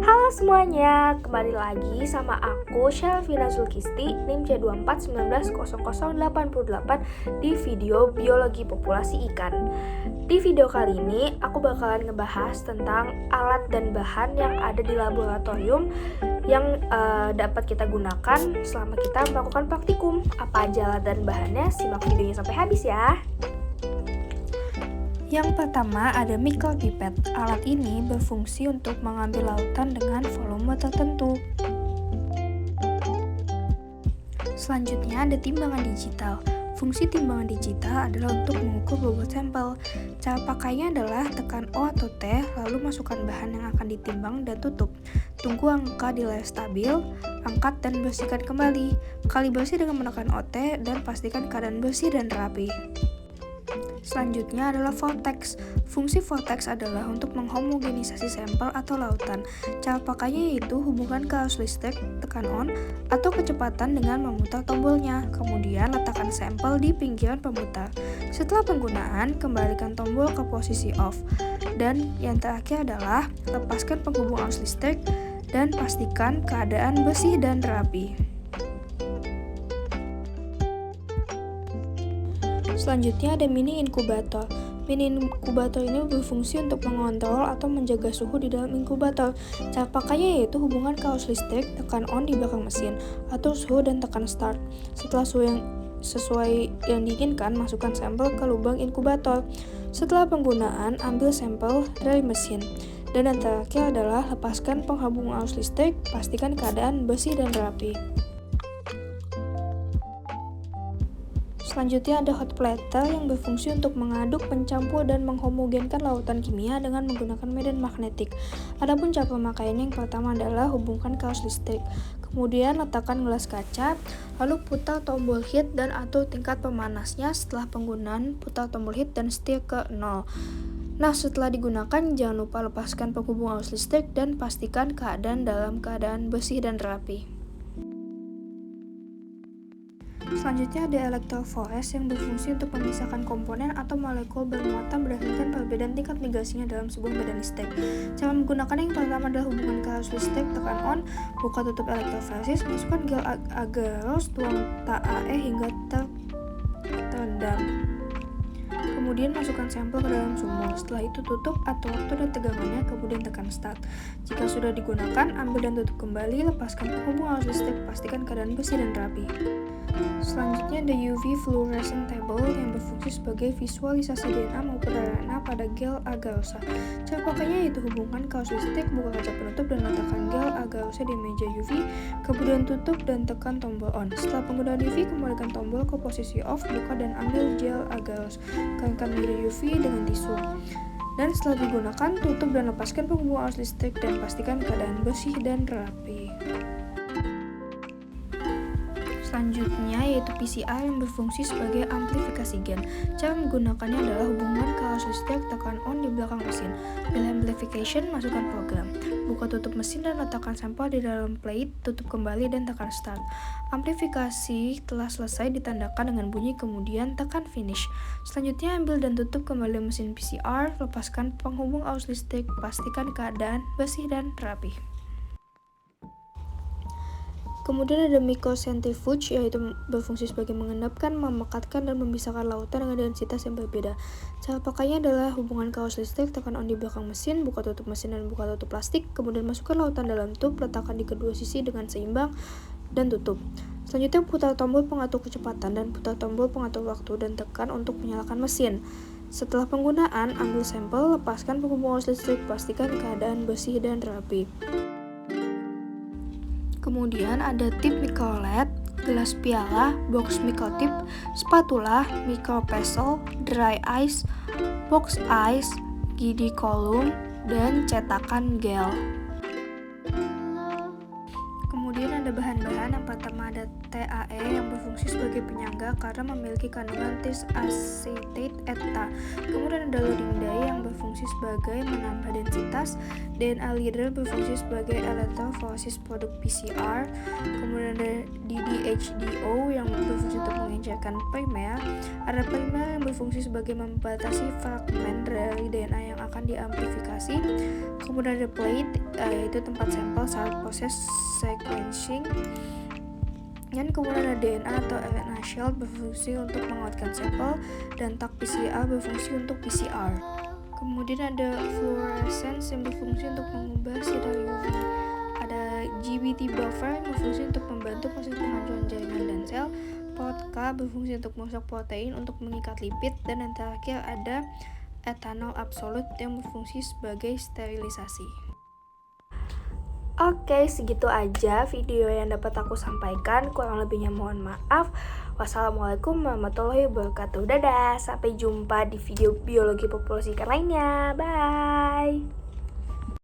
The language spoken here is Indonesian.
Halo semuanya, kembali lagi sama aku Shelvina Zulkisti, NIM C24190088 di video biologi populasi ikan. Di video kali ini, aku bakalan ngebahas tentang alat dan bahan yang ada di laboratorium yang dapat kita gunakan selama kita melakukan praktikum. Apa aja alat dan bahannya? Simak videonya sampai habis ya. Yang pertama ada micropipet. Alat ini berfungsi untuk mengambil lautan dengan volume tertentu. Selanjutnya ada timbangan digital. Fungsi timbangan digital adalah untuk mengukur bobot sampel. Cara pakainya adalah tekan O atau T, lalu masukkan bahan yang akan ditimbang dan tutup. Tunggu angka di layar stabil, angkat dan bersihkan kembali. Kalibrasi dengan menekan OT dan pastikan keadaan bersih dan rapi. Selanjutnya adalah vortex. Fungsi vortex adalah untuk menghomogenisasi sampel atau lautan. Cara pakainya yaitu hubungkan ke arus listrik, tekan on, atau kecepatan dengan memutar tombolnya. Kemudian letakkan sampel di pinggiran pemutar. Setelah penggunaan, kembalikan tombol ke posisi off. Dan yang terakhir adalah lepaskan penghubung arus listrik dan pastikan keadaan bersih dan rapi. Selanjutnya ada mini inkubator. Mini inkubator ini berfungsi untuk mengontrol atau menjaga suhu di dalam inkubator. Cara pakainya yaitu hubungan ke arus listrik, tekan on di belakang mesin, atur suhu dan tekan start. Setelah suhu yang sesuai yang diinginkan, masukkan sampel ke lubang inkubator. Setelah penggunaan, ambil sampel dari mesin. Dan yang terakhir adalah lepaskan penghubung arus listrik, pastikan keadaan bersih dan rapi. Selanjutnya ada hot platter yang berfungsi untuk mengaduk, mencampur, dan menghomogenkan lautan kimia dengan menggunakan medan magnetik. Adapun cara pemakaiannya yang pertama adalah hubungkan ke arus listrik. Kemudian letakkan gelas kaca, lalu putar tombol heat dan atur tingkat pemanasnya. Setelah penggunaan, putar tombol heat dan setir ke 0. Nah, setelah digunakan, jangan lupa lepaskan penghubung arus listrik dan pastikan keadaan dalam keadaan bersih dan rapi. Selanjutnya ada elektroforesis yang berfungsi untuk memisahkan komponen atau molekul bermuatan berdasarkan perbedaan tingkat migrasinya dalam sebuah medan listrik. Cara menggunakan yang pertama adalah hubungan ke arus listrik, tekan on, buka tutup elektroforesis, masukkan gel agarose, tuang TAE hingga terendam. Kemudian masukkan sampel ke dalam sumur. Setelah itu tutup, atur waktu dan tegangannya, kemudian tekan start. Jika sudah digunakan, ambil dan tutup kembali, lepaskan penghubung arus listrik, pastikan keadaan bersih dan rapi. Selanjutnya ada UV fluorescent table yang berfungsi sebagai visualisasi DNA maupun RNA pada gel agarose. Cara pakainya yaitu hubungkan ke arus listrik, buka kaca penutup dan letakkan gel agarose di meja UV, kemudian tutup dan tekan tombol on. Setelah penggunaan UV, kembalikan tombol ke posisi off, buka dan ambil gel agarose. Keringkan meja UV dengan tisu. Dan setelah digunakan, tutup dan lepaskan penghubung arus listrik dan pastikan keadaan bersih dan rapi. Selanjutnya yaitu PCR yang berfungsi sebagai amplifikasi gen. Cara menggunakannya adalah hubungan ke arus listrik, tekan on di belakang mesin. Pilih amplification, masukkan program. Buka tutup mesin dan letakkan sampel di dalam plate, tutup kembali dan tekan start. Amplifikasi telah selesai ditandakan dengan bunyi, kemudian tekan finish. Selanjutnya ambil dan tutup kembali mesin PCR, lepaskan penghubung arus listrik, pastikan keadaan bersih dan rapi. Kemudian ada microcentrifuge, yaitu berfungsi sebagai mengendapkan, memekatkan, dan memisahkan lautan dengan densitas yang berbeda. Cara pakainya adalah hubungan ke arus listrik, tekan on di belakang mesin, buka tutup mesin dan buka tutup plastik, kemudian masukkan lautan dalam tub, letakkan di kedua sisi dengan seimbang, dan tutup. Selanjutnya putar tombol pengatur kecepatan dan putar tombol pengatur waktu dan tekan untuk menyalakan mesin. Setelah penggunaan, ambil sampel, lepaskan penghubung arus listrik, pastikan keadaan bersih dan rapi. Kemudian ada tip microLED, gelas piala, box microtip, spatula, micropestle, dry ice, box ice, gidi kolum, dan cetakan gel. Kemudian ada bahan-bahan. Yang pertama ada TAE yang berfungsi sebagai penyangga karena memiliki kandungan triacetate eta. Kemudian ada loading dye yang berfungsi sebagai menambah densitas. DNA leader berfungsi sebagai elektroforesis produk PCR. Kemudian ada DDHDO yang berfungsi untuk mengencerkan primer. Ada primer yang berfungsi sebagai membatasi fragmen dari DNA yang akan diamplifikasi. Kemudian ada plate, yaitu tempat sampel saat proses sequencing. Dan kemudian ada DNA atau RNA shell berfungsi untuk menguatkan sampel, dan tag PCR berfungsi untuk PCR. Kemudian ada fluorescence yang berfungsi untuk mengubah sinar UV. Ada GBT buffer yang berfungsi untuk membantu proses penghancuran jaringan dan sel. Port K berfungsi untuk merusak protein untuk mengikat lipid, dan yang terakhir ada ethanol absolute yang berfungsi sebagai sterilisasi. Oke, segitu aja video yang dapat aku sampaikan. Kurang lebihnya mohon maaf. Wassalamualaikum warahmatullahi wabarakatuh. Dadah, sampai jumpa di video biologi populasi ikan lainnya. Bye.